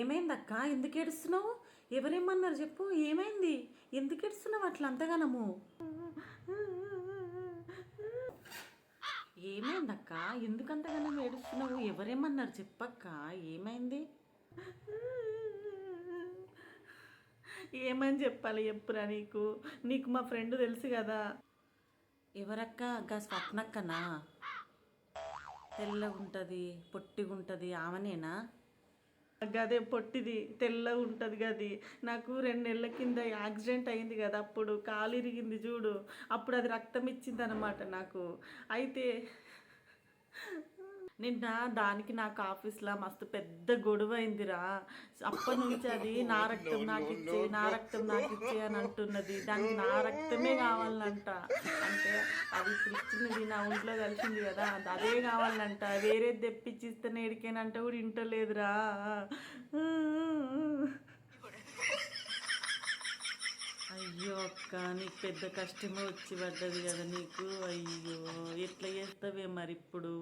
ఏమైందక్క? ఎందుకు ఏడుస్తున్నావు? ఎవరేమన్నారు చెప్పు? ఏమైంది? ఎందుకు ఏడుస్తున్నావు అట్లా అంతగానము? ఏమైందక్క? ఎందుకు అంతగానం ఏడుస్తున్నావు? ఎవరేమన్నారు చెప్పక్క? ఏమైంది? ఏమని చెప్పాలి చెప్పురా నీకు? నీకు మా ఫ్రెండ్ తెలుసు కదా. ఎవరక్క? గా స్వప్నక్కనా? తెల్లగుంటుంది, పొట్టిగుంటుంది ఆమెనేనా? గదే పొట్టిది తెల్లగా ఉంటుంది గది. నాకు 2 నెలల కింద యాక్సిడెంట్ అయింది కదా, అప్పుడు కాలు ఇరిగింది చూడు, అప్పుడు అది రక్తం ఇచ్చింది అనమాట నాకు. అయితే నిన్న దానికి నాకు ఆఫీస్లో మస్తు పెద్ద గొడవ అయిందిరా. అప్పటి నుంచి అది నా రక్తం నాకు ఇచ్చే, నా రక్తం నాకు ఇచ్చే అని అంటున్నది. దానికి నా రక్తమే కావాలంట. అంటే అది ఇప్పుడు ఇచ్చినది నా ఒంట్లో కలిసింది కదా, అదే కావాలంట. వేరేది తెప్పించిస్తేనే ఎడికేనంట కూడా ఇంటలేదురా. అయ్యో అక్క, నీకు పెద్ద కష్టమే వచ్చి పడ్డది కదా నీకు. అయ్యో, ఎట్లా చేస్తావే మరి ఇప్పుడు?